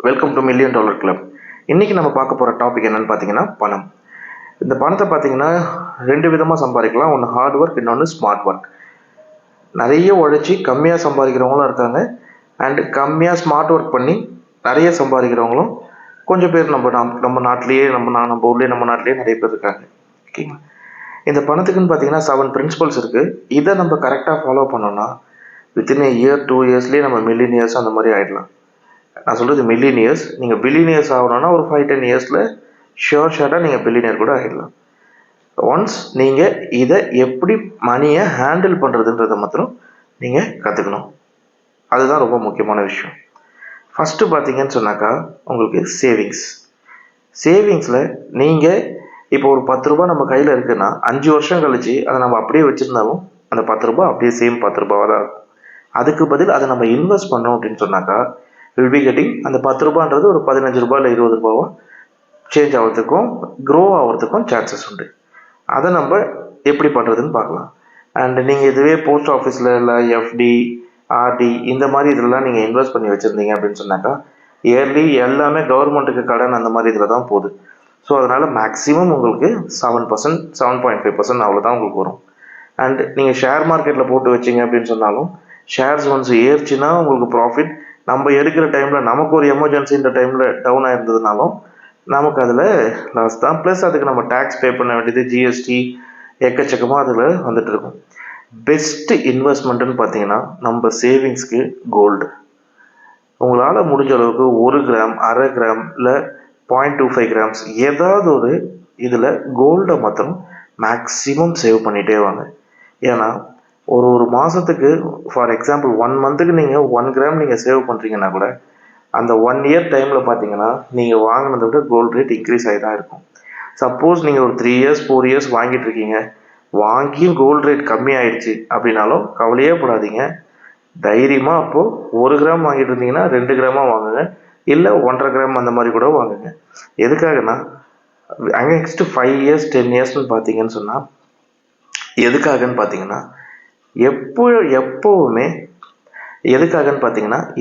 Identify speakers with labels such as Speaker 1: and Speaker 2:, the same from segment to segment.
Speaker 1: Welcome to million dollar club. இன்றைக்கி நம்ம பார்க்க போகிற டாபிக் என்னென்னு பார்த்தீங்கன்னா பணம். இந்த பணத்தை பார்த்தீங்கன்னா ரெண்டு விதமாக சம்பாதிக்கலாம். ஒன்று ஹார்ட் ஒர்க், இன்னொன்று ஸ்மார்ட் ஒர்க். நிறைய உழைச்சி கம்மியாக சம்பாதிக்கிறவங்களும் இருக்காங்க, அண்டு கம்மியாக ஸ்மார்ட் ஒர்க் பண்ணி நிறைய சம்பாதிக்கிறவங்களும் கொஞ்சம் பேர் நம்ம நாட்டிலேயே நம்ம ஊர்லேயே நம்ம நாட்டிலேயே நிறைய பேர் இருக்காங்க. ஓகேங்களா? இந்த பணத்துக்குன்னு பார்த்தீங்கன்னா 7 பிரின்சிபல்ஸ் இருக்குது. இதை நம்ம கரெக்டாக ஃபாலோ பண்ணோம்னா வித்தின் இயர் 2 இயர்ஸ்லேயே நம்ம மில்லியனியர்ஸ் அந்த மாதிரி ஆகிடலாம். நான் சொல்கிறது மில்லியனியர்ஸ். நீங்கள் பில்லியனியர்ஸ் ஆகணும்னா ஒரு 5-10 இயர்ஸில் ஷார்ட்டாக நீங்கள் பில்லியனியர் கூட ஆகிடலாம். ஒன்ஸ் நீங்கள் இதை எப்படி மணியை ஹேண்டில் பண்ணுறதுன்றதை மாத்திரம் நீங்கள் கற்றுக்கணும். அதுதான் ரொம்ப முக்கியமான விஷயம். ஃபஸ்ட்டு பார்த்தீங்கன்னு சொன்னாக்கா உங்களுக்கு சேவிங்ஸில் நீங்கள் இப்போ ஒரு 10 ரூபா நம்ம கையில் இருக்குன்னா 5 வருஷம் கழிச்சு அதை நம்ம அப்படியே வச்சுருந்தாலும் அந்த 10 ரூபா அப்படியே சேம் 10 ரூபாவாக தான் இருக்கும். அதுக்கு பதில் அதை நம்ம இன்வெஸ்ட் பண்ணோம் அப்படின்னு சொன்னாக்கா வில் பி கெட்டிங் அந்த 10 ரூபான்றது ஒரு 15 ரூபா இல்லை 20 ரூபாவோ சேஞ்ச் ஆகிறதுக்கும் க்ரோ ஆகிறதுக்கும் சான்சஸ் உண்டு. அதை நம்ம எப்படி பண்ணுறதுன்னு பார்க்கலாம். அண்ட் நீங்கள் இதுவே போஸ்ட் ஆஃபீஸில் இல்லை எஃப்டி, ஆர்டி இந்த மாதிரி இதெல்லாம் நீங்கள் இன்வெஸ்ட் பண்ணி வச்சுருந்தீங்க அப்படின்னு சொன்னாக்கா இயர்லி எல்லாமே கவர்மெண்ட்டுக்கு கடன் அந்த மாதிரி இதில் தான் போகுது. ஸோ அதனால் மேக்ஸிமம் உங்களுக்கு 7%, 7.5% அவ்வளோதான் உங்களுக்கு வரும். அண்ட் நீங்கள் ஷேர் மார்க்கெட்டில் போட்டு வச்சிங்க அப்படின்னு சொன்னாலும் ஷேர்ஸ் ஒன்ஸ் ஏறிச்சுன்னா உங்களுக்கு ப்ராஃபிட். நம்ம எடுக்கிற டைமில் நமக்கு ஒரு எமர்ஜென்சின்ற டைமில் டவுன் ஆயிருந்ததுனாலும் நமக்கு அதில் லாஸ் தான். ப்ளஸ் அதுக்கு நம்ம டேக்ஸ் பே பண்ண வேண்டியது, ஜிஎஸ்டி எக்கச்சக்கமாக அதில் வந்துட்டு இருக்கும். பெஸ்ட்டு இன்வெஸ்ட்மெண்ட்டுன்னு பார்த்தீங்கன்னா நம்ம சேவிங்ஸ்க்கு கோல்டு. உங்களால் முடிஞ்ச அளவுக்கு 1 கிராம், 1/2 கிராம் இல்லை 0.25 கிராம்ஸ் ஏதாவது ஒரு இதில் கோல்டை மாத்திரம் மேக்ஸிமம் சேவ் பண்ணிகிட்டே வாங்க. ஏன்னா ஒரு மாதத்துக்கு ஃபார் எக்ஸாம்பிள் 1 மந்த்துக்கு நீங்கள் 1 கிராம் நீங்கள் சேவ் பண்ணுறீங்கன்னா கூட அந்த 1 இயர் டைமில் பார்த்தீங்கன்னா நீங்கள் வாங்கினதை விட கோல்டு ரேட் இன்க்ரீஸ் ஆகி தான் இருக்கும். சப்போஸ் நீங்கள் ஒரு 3 இயர்ஸ் 4 இயர்ஸ் வாங்கிட்டு இருக்கீங்க, வாங்கியும் கோல்டு ரேட் கம்மி ஆயிடுச்சு அப்படின்னாலும் கவலையே படாதீங்க. தைரியமாக அப்போது 1 கிராம் வாங்கிட்டு இருந்தீங்கன்னா 2 கிராமாக வாங்குங்க, இல்லை 1.5 கிராம் அந்த மாதிரி கூட வாங்குங்க. எதுக்காகனா நெக்ஸ்ட்டு 5 இயர்ஸ் 10 இயர்ஸ்னு பார்த்தீங்கன்னு சொன்னால் எதுக்காகன்னு பார்த்தீங்கன்னா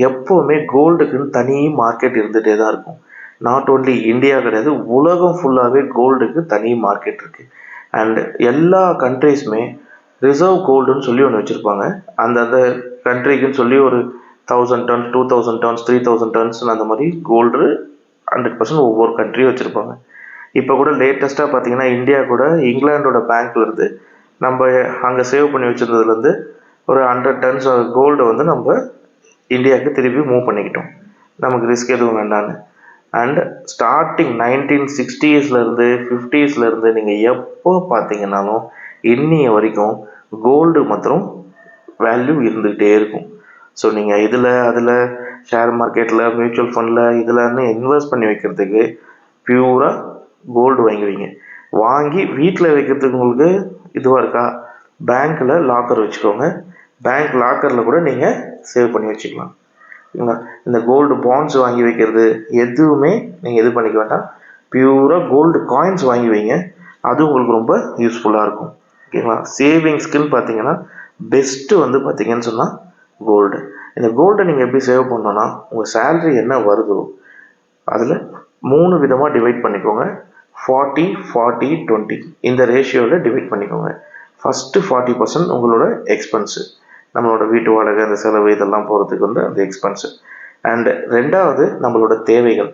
Speaker 1: எப்போவுமே கோல்டுக்குன்னு தனி மார்க்கெட் இருந்துகிட்டே தான் இருக்கும். நாட் ஓன்லி இந்தியா கிடையாது, உலகம் ஃபுல்லாகவே கோல்டுக்கு தனி மார்க்கெட் இருக்குது. அண்ட் எல்லா கண்ட்ரீஸுமே ரிசர்வ் கோல்டுன்னு சொல்லி ஒன்று வச்சுருப்பாங்க. அந்தந்த கண்ட்ரிக்குன்னு சொல்லி ஒரு 1000 டன்ஸ், 2000 டன்ஸ், 3000 டன்ஸ் அந்த மாதிரி கோல்டு 100% ஒவ்வொரு கண்ட்ரியும் வச்சுருப்பாங்க. இப்போ கூட லேட்டஸ்ட்டாக பார்த்தீங்கன்னா இந்தியா கூட இங்கிலாண்டோட பேங்க்லேருந்து நம்ம அங்கே சேவ் பண்ணி வச்சுருந்ததுலேருந்து ஒரு 100 டன்ஸ் கோல்டை வந்து நம்ம இந்தியாவுக்கு திருப்பி மூவ் பண்ணிக்கிட்டோம். நமக்கு ரிஸ்க் எதுவும் வேண்டான்னு. அண்ட் ஸ்டார்டிங் 1960ஸ்லேருந்து 50ஸ்லேருந்து நீங்கள் எப்போ பார்த்தீங்கன்னாலும் இன்னிய வரைக்கும் கோல்டு மாத்திரம் வேல்யூ இருந்துகிட்டே இருக்கும். ஸோ நீங்கள் அதில் ஷேர் மார்க்கெட்டில், மியூச்சுவல் ஃபண்டில் இதில்னு இன்வெஸ்ட் பண்ணி வைக்கிறதுக்கு பியூராக கோல்டு வாங்குவீங்க. வாங்கி வீட்டில் வைக்கிறதுக்கு உங்களுக்கு இதுவாக இருக்கா, பேங்க்கில் லாக்கர் வச்சுக்கோங்க. பேங்க் லாக்கரில் கூட நீங்கள் சேவ் பண்ணி வச்சுக்கலாம். ஓகேங்களா? இந்த கோல்டு பாண்ட்ஸ் வாங்கி வைக்கிறது எதுவுமே நீங்கள் இது பண்ணிக்க வேண்டாம். பியூராக கோல்டு காயின்ஸ் வாங்கி வைங்க, அது உங்களுக்கு ரொம்ப யூஸ்ஃபுல்லாக இருக்கும். ஓகேங்களா? சேவிங்ஸ்க்குன்னு பார்த்தீங்கன்னா பெஸ்ட்டு வந்து பார்த்தீங்கன்னு சொன்னால் கோல்டு. இந்த கோல்டை நீங்கள் எப்படி சேவ் பண்ணோன்னா உங்கள் சேல்ரி என்ன வருதோ அதில் 3 விதமாக டிவைட் பண்ணிக்கோங்க. 40-40-20 இந்த ரேஷியோவில் டிவைட் பண்ணிக்கோங்க. ஃபஸ்ட்டு 40% உங்களோட எக்ஸ்பென்ஸு, நம்மளோட வீட்டு வாடகை, அந்த செலவு இதெல்லாம் போகிறதுக்கு வந்து அந்த எக்ஸ்பென்ஸு. அண்டு 2வது நம்மளோட தேவைகள்.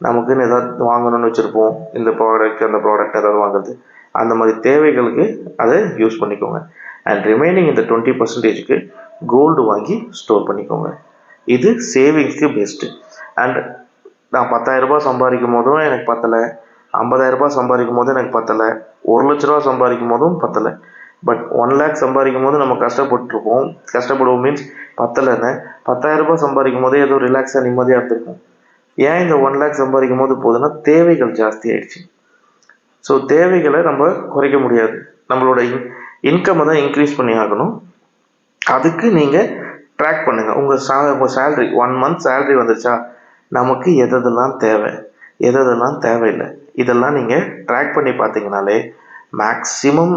Speaker 1: நமக்குன்னு ஏதாவது வாங்கணும்னு வச்சுருப்போம், இந்த ப்ராடக்ட் அந்த ப்ராடக்ட் ஏதாவது வாங்குறது, அந்த மாதிரி தேவைகளுக்கு அதை யூஸ் பண்ணிக்கோங்க. அண்ட் ரிமைனிங் இந்த 20%க்கு கோல்டு வாங்கி ஸ்டோர் பண்ணிக்கோங்க. இது சேவிங்ஸ்க்கு பெஸ்ட்டு. அண்ட் நான் 10,000 ரூபாய் சம்பாதிக்கும் போதும் எனக்கு பத்தலை, 50,000 ரூபாய் சம்பாதிக்கும் போதும் எனக்கு பத்தலை, 1 லட்ச ரூபா சம்பாதிக்கும் போதும் பத்தலை. பட் 1 லேக் சம்பாதிக்கும் போது நம்ம கஷ்டப்படுவோம் மீன்ஸ் பத்தலைன்னு. 10,000 ரூபாய் சம்பாதிக்கும் போதே ஏதோ ரிலாக்ஸாக நிம்மதியாக இருந்திருக்கும். ஏன் இந்த 1 லேக் சம்பாதிக்கும் போது போதுன்னா தேவைகள் ஜாஸ்தி ஆயிடுச்சு. ஸோ தேவைகளை நம்ம குறைக்க முடியாது, நம்மளோட இன்கம்மை தான் இன்க்ரீஸ் பண்ணி ஆகணும். அதுக்கு நீங்கள் ட்ராக் பண்ணுங்கள். உங்கள் சேல்ரி 1 மந்த் சேல்ரி வந்துருச்சா, நமக்கு எதெல்லாம் தேவை எதெல்லாம் தேவையில்லை இதெல்லாம் நீங்கள் ட்ராக் பண்ணி பார்த்தீங்கனாலே மேக்ஸிமம்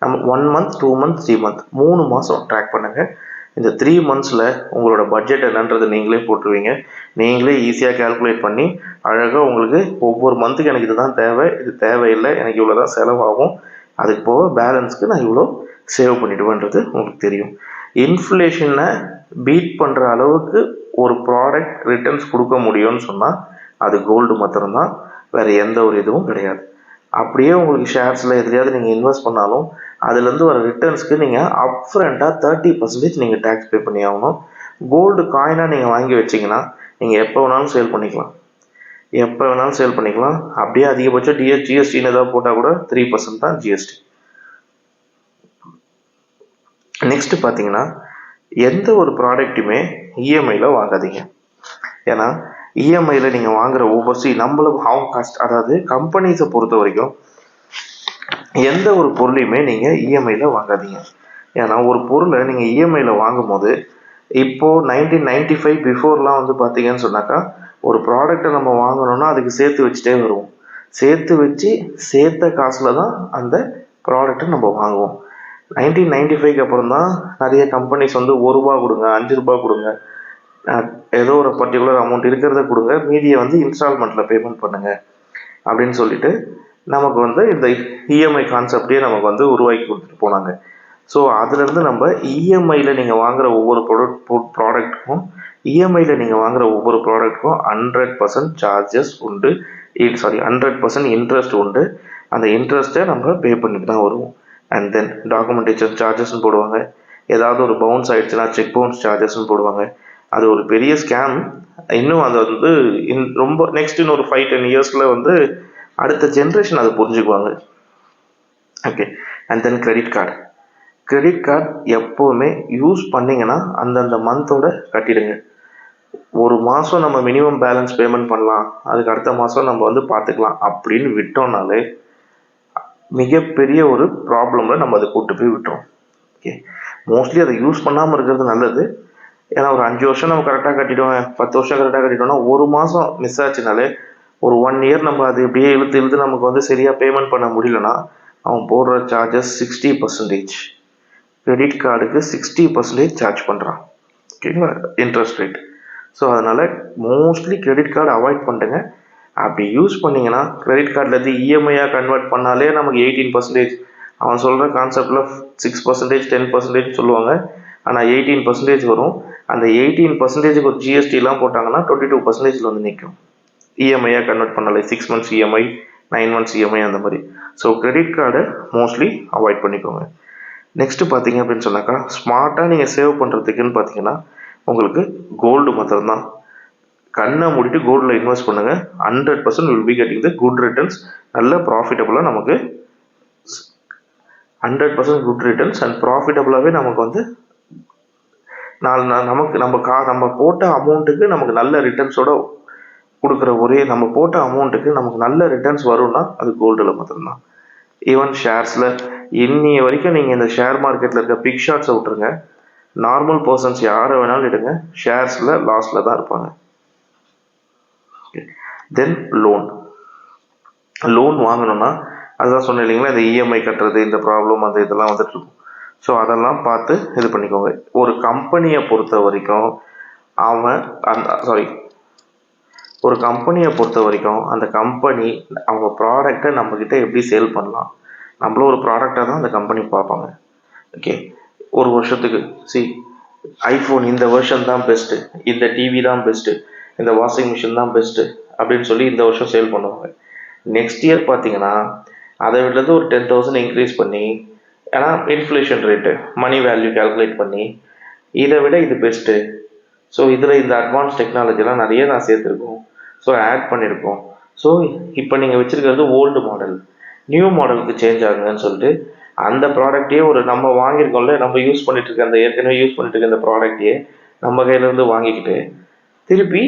Speaker 1: நம்ம 1 மந்த் 2 மந்த் 3 மந்த் 3 மாதம் ட்ராக் பண்ணுங்கள். இந்த 3 மந்த்ஸில் உங்களோட பட்ஜெட் என்னன்றது நீங்களே போட்டுருவீங்க. நீங்களே ஈஸியாக கால்குலேட் பண்ணி அழகாக உங்களுக்கு ஒவ்வொரு மந்த்துக்கு எனக்கு இதுதான் தேவை, இது தேவையில்லை, எனக்கு இவ்வளோ தான் செலவாகும், அதுக்கு போக பேலன்ஸ்க்கு நான் இவ்வளோ சேவ் பண்ணிவிடுவேன்றது உங்களுக்கு தெரியும். இன்ஃப்ளேஷனை பீட் பண்ணுற அளவுக்கு ஒரு ப்ராடக்ட் ரிட்டர்ன்ஸ் கொடுக்க முடியும்னு சொன்னால் அது கோல்டு மாத்திரம்தான், வேறு எந்த ஒரு இதுவும் கிடையாது. அப்படியே உங்களுக்கு ஷேர்ஸில் எதுலையாவது நீங்கள் இன்வெஸ்ட் பண்ணாலும் அதுலேருந்து வர ரிட்டர்ன்ஸ்க்கு நீங்கள் அப்ஃப்ரண்ட்டாக 30% நீங்கள் டேக்ஸ் பே பண்ணி ஆகணும். கோல்டு காயினாக நீங்கள் வாங்கி வச்சிங்கன்னா நீங்கள் எப்போ வேணாலும் சேல் பண்ணிக்கலாம், எப்போ வேணாலும் சேல் பண்ணிக்கலாம். அப்படியே அதிகபட்சம் ஜிஎஸ்டின்னு ஏதாவது போட்டால் கூட 3% தான் ஜிஎஸ்டி. நெக்ஸ்ட் பார்த்தீங்கன்னா எந்த ஒரு ப்ராடக்ட்டுமே இஎம்ஐயில் வாங்காதீங்க. ஏன்னா இஎம்ஐயில் நீங்கள் வாங்குற ஒவ்வொரு நம்மளும் அதாவது கம்பெனிஸை பொறுத்த வரைக்கும் எந்த ஒரு பொருளையுமே நீங்கள் இஎம்ஐயில் வாங்காதீங்க. ஏன்னா ஒரு பொருளை நீங்கள் இஎம்ஐயில் வாங்கும் போது இப்போது 1995 பிஃபோர்லாம் வந்து பார்த்தீங்கன்னு சொன்னாக்கா ஒரு ப்ராடக்டை நம்ம வாங்கணும்னா அதுக்கு சேர்த்து வச்சுட்டே வருவோம். சேர்த்து வச்சு சேர்த்த காசில் தான் அந்த ப்ராடக்டை நம்ம வாங்குவோம். 1995க்கு அப்புறம் தான் நிறைய கம்பெனிஸ் வந்து ₹1 கொடுங்க, ₹5 கொடுங்க, ஏதோ ஒரு பர்டிகுலர் அமௌண்ட் இருக்கிறத கொடுங்க, மீதியை வந்து இன்ஸ்டால்மெண்ட்டில் பேமெண்ட் பண்ணுங்கள் அப்படின்னு சொல்லிட்டு நமக்கு வந்து இந்த இஎம்ஐ கான்செப்டே நமக்கு வந்து உருவாக்கி கொடுத்துட்டு போனாங்க. ஸோ அதுலேருந்து நம்ம இஎம்ஐயில் நீங்கள் வாங்குகிற ஒவ்வொரு ப்ராடக்ட்டுக்கும் 100% சார்ஜஸ் உண்டு, 100% இன்ட்ரெஸ்ட் உண்டு. அந்த இன்ட்ரெஸ்ட்டை நம்ம பே பண்ணிட்டு தான் வருவோம். அண்ட் தென் டாக்குமெண்டேஷன் சார்ஜஸ்ன்னு போடுவாங்க. ஏதாவது ஒரு பவுன்ஸ் ஆகிடுச்சுன்னா செக் பவுன்ஸ் சார்ஜஸ்ன்னு போடுவாங்க. அது ஒரு பெரிய ஸ்கேம். இன்னும் அதை வந்து ரொம்ப நெக்ஸ்ட் இன்னொரு 5-10 இயர்ஸில் வந்து அடுத்த ஜென்ரேஷன் அதை புரிஞ்சுக்குவாங்க. Okay. And then credit card எப்போவுமே யூஸ் பண்ணிங்கன்னா அந்தந்த மந்தோட கட்டிடுங்க. ஒரு மாதம் நம்ம மினிமம் பேலன்ஸ் பேமெண்ட் பண்ணலாம், அதுக்கு அடுத்த மாதம் நம்ம வந்து பார்த்துக்கலாம் அப்படின்னு விட்டோம்னாலே மிகப்பெரிய ஒரு ப்ராப்ளமில் நம்ம அதை கூட்டு போய் விட்டுரும். ஓகே. மோஸ்ட்லி அதை யூஸ் பண்ணாமல் இருக்கிறது நல்லது. ஏன்னா ஒரு 5 வருஷம் நம்ம கரெக்டாக கட்டிடுவோம், 10 வருஷம் கரெக்டாக கட்டிட்டோம்னா ஒரு மாதம் மிஸ் ஆச்சுனாலே ஒரு 1 இயர் நம்ம அது இப்படியே இழுத்து நமக்கு வந்து சரியாக பேமெண்ட் பண்ண முடியலன்னா அவன் போடுற சார்ஜஸ் 60%. கிரெடிட் கார்டுக்கு 60% சார்ஜ் பண்ணுறான். ஓகேங்களா, இன்ட்ரெஸ்ட் ரேட். ஸோ அதனால் மோஸ்ட்லி கிரெடிட் கார்டு அவாய்ட் பண்ணுங்க. அப்படி யூஸ் பண்ணிங்கன்னா கிரெடிட் கார்டிலேருந்து இஎம்ஐயாக கன்வெர்ட் பண்ணாலே நமக்கு 18%. அவன் சொல்கிற கான்செப்டில் 6%, 10% சொல்லுவாங்க, ஆனால் 18% வரும். அந்த 18%க்கு ஒரு ஜிஎஸ்டிலாம் போட்டாங்கன்னா 22%ல் வந்து நிற்கும். இஎம்ஐயாக கன்வெர்ட் பண்ணலை, 6 months இஎம்ஐ, 9 months இஎம்ஐ அந்த மாதிரி. ஸோ கிரெடிட் கார்டை மோஸ்ட்லி அவாய்ட் பண்ணிக்கோங்க. நெக்ஸ்ட்டு பார்த்தீங்க அப்படின்னு சொன்னாக்கா ஸ்மார்ட்டாக நீங்கள் சேவ் பண்ணுறதுக்குன்னு பார்த்தீங்கன்னா உங்களுக்கு கோல்டு மாத்திரம்தான். கண்ணை மூடிட்டு கோல்டில் இன்வெஸ்ட் பண்ணுங்கள். 100% will be getting the good returns. நல்ல ப்ராஃபிட்டபுளாக நமக்கு 100% குட் ரிட்டர்ன்ஸ் அண்ட் ப்ராஃபிட்டபுளாகவே நமக்கு வந்து நமக்கு நம்ம போட்ட அமௌண்ட்டுக்கு நமக்கு நல்ல ரிட்டர்ன்ஸோட கொடுக்குற நம்ம போட்ட அமௌண்ட்டுக்கு நமக்கு நல்ல ரிட்டர்ன்ஸ் வரும்னா அது கோல்டில் மாத்திரம்தான். ஈவன் ஷேர்ஸில் இன்னைய வரைக்கும் நீங்கள் இந்த ஷேர் மார்க்கெட்டில் இருக்க பிக் ஷாட்ஸை விட்டுருங்க, நார்மல் பர்சன்ஸ் யாரை வேணாலும் எடுங்க, ஷேர்ஸில் லாஸில் தான் இருப்பாங்க. தென் லோன் வாங்கணும்னா அதுதான் சொன்னேன் இல்லைங்களா, இந்த இஎம்ஐ கட்டுறது, இந்த ப்ராப்ளம், அந்த இதெல்லாம் வந்துட்டு இருக்கும். ஸோ அதெல்லாம் பார்த்து இது பண்ணிக்கோங்க. ஒரு கம்பெனியை பொறுத்த வரைக்கும் அந்த கம்பெனி அவங்க ப்ராடக்டை நம்மக்கிட்ட எப்படி சேல் பண்ணலாம், நம்மளும் ஒரு ப்ராடக்டாக தான் அந்த கம்பெனி பார்ப்பாங்க. ஓகே. ஒரு வருஷத்துக்கு ஐஃபோன் இந்த வருஷன் தான் பெஸ்ட்டு, இந்த டிவி தான் பெஸ்ட்டு, இந்த வாஷிங் மிஷின் தான் பெஸ்ட்டு அப்படின்னு சொல்லி இந்த வருஷம் சேல் பண்ணுவாங்க. நெக்ஸ்ட் இயர் பார்த்தீங்கன்னா அதை விடலேருந்து ஒரு 10,000 இன்க்ரீஸ் பண்ணி, ஏன்னா inflation rate, money value calculate பண்ணி இதை விட இது பெஸ்ட்டு, ஸோ இதில் இந்த அட்வான்ஸ் டெக்னாலஜிலாம் நிறைய நான் சேர்த்துருக்கோம், ஸோ ஆட் பண்ணியிருக்கோம், ஸோ இப்போ நீங்கள் வச்சுருக்கிறது ஓல்டு மாடல், நியூ மாடலுக்கு சேஞ்ச் ஆகுங்கன்னு சொல்லிட்டு அந்த ப்ராடக்டையே நம்ம வாங்கியிருக்கோம்ல, நம்ம யூஸ் பண்ணிட்டு இருக்க அந்த ஏற்கனவே யூஸ் பண்ணிட்டு இருக்க அந்த ப்ராடக்டையே நம்ம கையிலேருந்து வாங்கிக்கிட்டு திருப்பி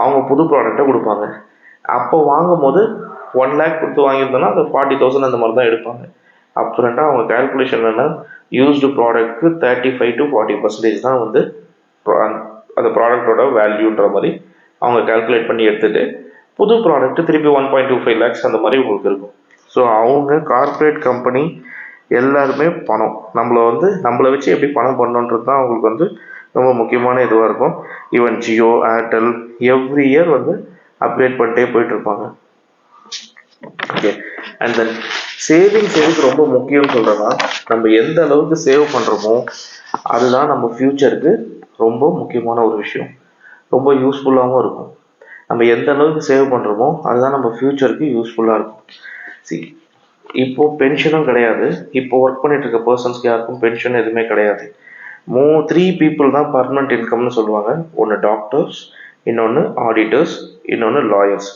Speaker 1: அவங்க புது ப்ராடக்டை கொடுப்பாங்க. அப்போ வாங்கும் போது 1 lakh கொடுத்து வாங்கியிருந்தோம்னா அது 40,000 அந்த மாதிரி தான் எடுப்பாங்க. அப்புறம்டா அவங்க கால்குலேஷன் என்னன்னா யூஸ்டு ப்ராடக்ட்க்கு 35 to 40% தான் வந்து அந்த ப்ராடக்டோட வேல்யூன்ற மாதிரி அவங்க கால்குலேட் பண்ணி எடுத்துகிட்டு புது ப்ராடக்ட்டு திருப்பி 1.25 lakhs அந்த மாதிரி உங்களுக்கு இருக்கும். ஸோ அவங்க கார்ப்பரேட் கம்பெனி எல்லாருமே பணம் நம்மளை வச்சு எப்படி பணம் பண்ணணுன்றது தான் அவங்களுக்கு ரொம்ப முக்கியமான இதுவாக இருக்கும். Even Jio, Airtel every year upgrade பண்ணிட்டே போயிட்டு இருப்பாங்க. ஓகே. அண்ட் தென் சேவிங்ஸ் எதுக்கு ரொம்ப முக்கியம்னு சொல்கிறேன்னா, நம்ம எந்த அளவுக்கு சேவ் பண்ணுறோமோ அதுதான் நம்ம ஃப்யூச்சருக்கு ரொம்ப முக்கியமான ஒரு விஷயம். ரொம்ப யூஸ்ஃபுல்லாகவும் இருக்கும். நம்ம எந்த அளவுக்கு சேவ் பண்ணுறோமோ அதுதான் நம்ம ஃப்யூச்சருக்கு யூஸ்ஃபுல்லாக இருக்கும். சி, இப்போ பென்ஷனும் கிடையாது. இப்போ ஒர்க் பண்ணிட்டு இருக்க பர்சன்ஸ்க்கு யாருக்கும் பென்ஷன் எதுவுமே கிடையாது. 3 பீப்புள் தான் பர்மனெண்ட் இன்கம்னு சொல்லுவாங்க. ஒன்று டாக்டர்ஸ், இன்னொன்று ஆடிட்டர்ஸ், இன்னொன்று லாயர்ஸ்.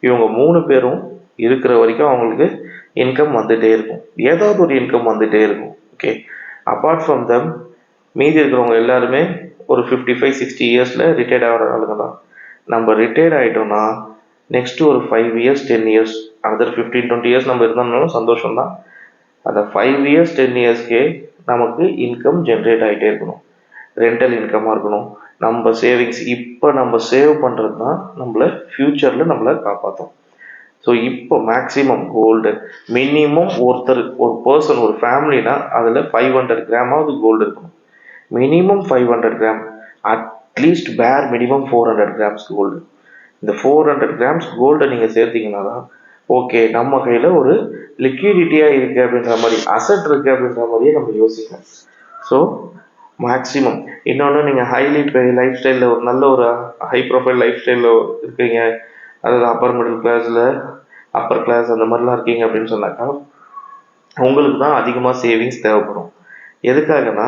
Speaker 1: இவங்க 3 பேரும் இருக்கிற வரைக்கும் அவங்களுக்கு இன்கம் வந்துகிட்டே இருக்கும். ஏதாவது ஒரு இன்கம் வந்துகிட்டே இருக்கும். ஓகே. அப்பார்ட் ஃப்ரம் தம் மீதி இருக்கிறவங்க எல்லாருமே ஒரு 55-60 இயர்ஸில் ரிட்டையர்ட் ஆகிற ஆளுங்க தான். நம்ம ரிட்டையர்ட் ஆகிட்டோம்னா நெக்ஸ்ட்டு ஒரு 5 இயர்ஸ் 10 இயர்ஸ் அதர் 15-20 இயர்ஸ் நம்ம இருந்தோம்னாலும் சந்தோஷம்தான். அந்த 5 இயர்ஸ் 10 இயர்ஸ்க்கே நமக்கு இன்கம் ஜென்ரேட் ஆகிட்டே இருக்கணும். ரெண்டல் இன்கமாக இருக்கணும். நம்ம சேவிங்ஸ் இப்போ நம்ம சேவ் பண்ணுறது தான் நம்மளை ஃப்யூச்சரில் நம்மளை காப்பாற்றும். ஸோ இப்போ மேக்ஸிமம் கோல்டு மினிமம் ஒரு பர்சன் ஒரு ஃபேமிலினா அதில் 500 கிராமாவது கோல்டு இருக்கணும். மினிமம் 500 கிராம், அட்லீஸ்ட் பேர் மினிமம் 400 கிராம்ஸ் கோல்டு. இந்த 400 கிராம்ஸ் கோல்டை நீங்கள் சேர்த்தீங்கன்னா தான் ஓகே, நம்ம கையில் ஒரு லிக்விடிட்டியாக இருக்குது அப்படின்ற மாதிரி, அசட் இருக்குது அப்படின்ற மாதிரியே நம்ம யோசிக்கலாம். ஸோ மேக்ஸிமம் இன்னொன்று, நீங்கள் ஹைலி லைஃப் ஸ்டைலில் ஒரு நல்ல ஒரு ஹை ப்ரொஃபைல் லைஃப் ஸ்டைலில் இருக்கீங்க, அதாவது அப்பர் மிடில் கிளாஸில் அப்பர் கிளாஸ் அந்த மாதிரிலாம் இருக்கீங்க அப்படின்னு சொன்னாக்கா உங்களுக்கு தான் அதிகமாக சேவிங்ஸ் தேவைப்படும். எதுக்காகனா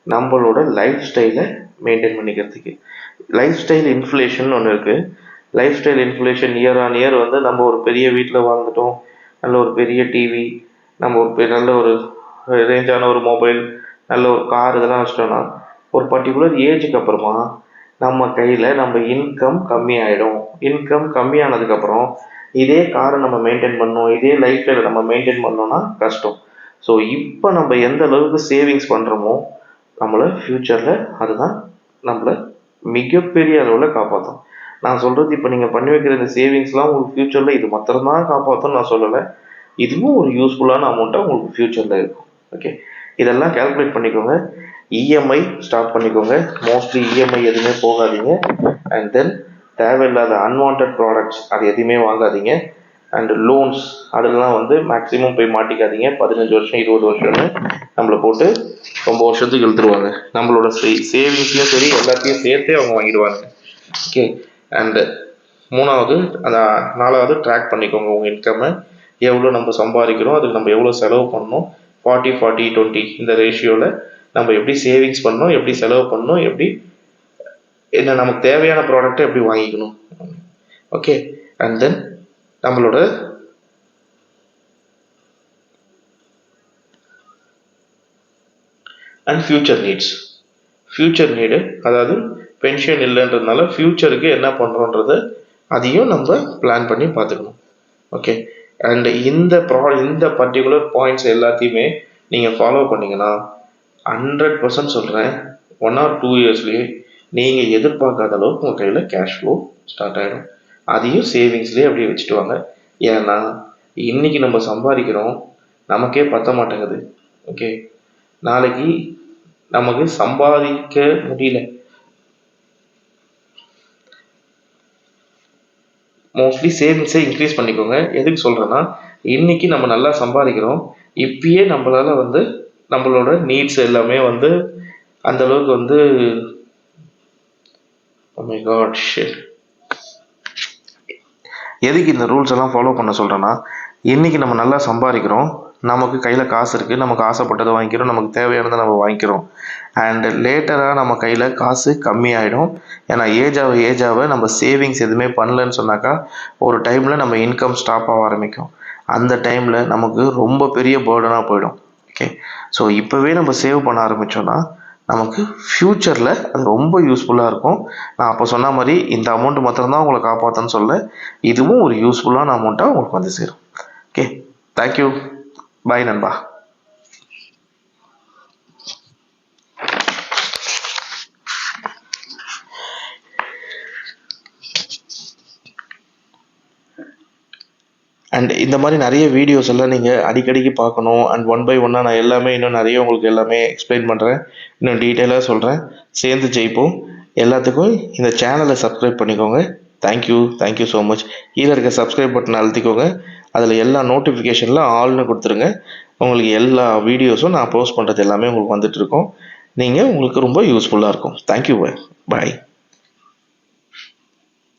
Speaker 1: நம்மளோட லைஃப் ஸ்டைலை மெயின்டைன் பண்ணிக்கிறதுக்கு. லைஃப் ஸ்டைல் இன்ஃப்ளேஷன் ஒன்று இருக்குது. Life style inflation year on year நம்ம ஒரு பெரிய வீட்டில் வாழ்ந்துட்டோம், நல்ல ஒரு பெரிய டிவி, நம்ம ஒரு நல்ல ஒரு ரேஞ்சான ஒரு மொபைல், நல்ல ஒரு கார் இதெல்லாம் வச்சிட்டோம்னா ஒரு பர்டிகுலர் ஏஜுக்கு அப்புறமா நம்ம கையில் நம்ம இன்கம் கம்மியாயிடும். இன்கம் கம்மியானதுக்கப்புறம் இதே காரை நம்ம மெயின்டைன் பண்ணோம், இதே லைஃப் ஸ்டைலை நம்ம மெயின்டைன் பண்ணோம்னா கஷ்டம். ஸோ இப்போ நம்ம எந்த அளவுக்கு சேவிங்ஸ் பண்ணுறோமோ நம்மளை ஃப்யூச்சரில் அதுதான் நம்மளை மிகப்பெரிய அளவில் காப்பாற்றும். நான் சொல்கிறது, இப்போ நீங்கள் பண்ணி வைக்கிற இந்த சேவிங்ஸ்லாம் உங்களுக்கு ஃப்யூச்சரில் இது மாத்திரம்தான் காப்பாற்றும்னு நான் சொல்லலை. இதுவும் ஒரு யூஸ்ஃபுல்லான அமௌண்ட்டாக உங்களுக்கு ஃப்யூச்சரில் இருக்கும். ஓகே. இதெல்லாம் கால்குலேட் பண்ணிக்கோங்க. இஎம்ஐ ஸ்டார்ட் பண்ணிக்கோங்க. மோஸ்ட்லி இஎம்ஐ எதுவுமே போகாதீங்க. அண்ட் தென் தேவையில்லாத அன்வான்ட் ப்ராடக்ட்ஸ் அது எதுவுமே வாங்காதீங்க. அண்ட் லோன்ஸ் அதெல்லாம் மேக்ஸிமம் போய் மாட்டிக்காதீங்க. 15 வருஷம் 20 வருஷம்னு நம்மளை போட்டு ரொம்ப வருஷத்துக்கு இழுத்துருவாங்க. நம்மளோட சேவிங்ஸ்லையும் சரி எல்லாத்தையும் சேர்த்தே அவங்க வாங்கிடுவாங்க. ஓகே. அண்டு அந்த 4வது ட்ராக் பண்ணிக்கோங்க உங்கள் இன்கம்மை. எவ்வளோ நம்ம சம்பாதிக்கிறோம், அதுக்கு நம்ம எவ்வளோ செலவு பண்ணணும், 40-40-20 இந்த ரேஷியோவில் நம்ம எப்படி சேவிங்ஸ் பண்ணணும், எப்படி செலவு பண்ணணும், எப்படி என்ன நமக்கு தேவையான ப்ராடக்டை எப்படி வாங்கிக்கணும். ஓகே. அண்ட் தென் நம்மளோட அண்ட் ஃப்யூச்சர் நீடு, அதாவது பென்ஷன் இல்லைன்றதுனால ஃப்யூச்சருக்கு என்ன பண்ணுறோன்றத அதையும் நம்ம பிளான் பண்ணி பார்த்துக்கணும். ஓகே. அண்ட் இந்த பர்டிகுலர் பாயிண்ட்ஸ் எல்லாத்தையுமே நீங்கள் ஃபாலோ பண்ணிங்கன்னா 100% சொல்கிறேன், 1 or 2 இயர்ஸ்லேயே நீங்கள் எதிர்பார்க்காத அளவுக்கு உங்கள் கையில் கேஷ் ஃப்ளோ ஸ்டார்ட் ஆகிடும். அதையும் சேவிங்ஸ்லேயே அப்படியே வச்சுட்டு வாங்க. ஏன்னா இன்றைக்கி நம்ம சம்பாதிக்கிறோம், நமக்கே பத்த மாட்டேங்குது. ஓகே. நாளைக்கு நமக்கு சம்பாதிக்க முடியல. மோஸ்ட்லி சேவிங்ஸை இன்க்ரீஸ் பண்ணிக்கோங்க. எதுக்கு சொல்கிறேன்னா, இன்றைக்கி நம்ம நல்லா சம்பாதிக்கிறோம், இப்பயே நம்மளால் நம்மளோட நீட்ஸ் எல்லாமே அந்தளவுக்கு oh my god shit. எதுக்கு இந்த ரூல்ஸ் எல்லாம் ஃபாலோ பண்ண சொல்கிறேன்னா, இன்றைக்கி நம்ம நல்லா சம்பாதிக்கிறோம், நமக்கு கையில் காசு இருக்குது, நமக்கு ஆசைப்பட்டதை வாங்கிக்கிறோம், நமக்கு தேவையானதை நம்ம வாங்கிக்கிறோம். அண்டு லேட்டராக நம்ம கையில் காசு கம்மியாயிடும். ஏன்னா ஏஜாக நம்ம சேவிங்ஸ் எதுவுமே பண்ணலன்னு சொன்னாக்கா ஒரு டைமில் நம்ம இன்கம் ஸ்டாப் ஆக ஆரம்பிக்கும். அந்த டைமில் நமக்கு ரொம்ப பெரிய பேர்டனாக போயிடும். ஓகே. ஸோ இப்போவே நம்ம சேவ் பண்ண ஆரம்பித்தோன்னா நமக்கு ஃப்யூச்சரில் அது ரொம்ப யூஸ்ஃபுல்லாக இருக்கும். நான் அப்போ சொன்ன மாதிரி இந்த அமௌண்ட் மாத்திரம்தான் உங்களை காப்பாற்றுன்னு சொல்ல, இதுவும் ஒரு யூஸ்ஃபுல்லான அமௌண்ட்டாக உங்களுக்கு சேரும். ஓகே. தேங்க்யூ. பாய் நண்பா. அண்ட் இந்த மாதிரி நிறைய வீடியோஸ் எல்லாம் நீங்கள் அடிக்கடிக்கு பார்க்கணும். அண்ட் ஒன் பை ஒன்னாக நான் எல்லாமே இன்னும் நிறைய உங்களுக்கு எல்லாமே எக்ஸ்பிளைன் பண்ணுறேன். இன்னும் டீட்டெயிலாக சொல்கிறேன். சேர்ந்து ஜெயிப்போம். எல்லாத்துக்கும் இந்த சேனலை சப்ஸ்கிரைப் பண்ணிக்கோங்க. Thank you so much. கீழே இருக்க சப்ஸ்கிரைப் பட்டன் அழுத்திக்கோங்க. அதில் எல்லா நோட்டிஃபிகேஷனில் ஆல்னு கொடுத்துருங்க. உங்களுக்கு எல்லா வீடியோஸும் நான் போஸ்ட் பண்ணுறது எல்லாமே உங்களுக்கு வந்துட்டு இருக்கும். நீங்கள் உங்களுக்கு ரொம்ப யூஸ்ஃபுல்லாக இருக்கும். Thank you bye.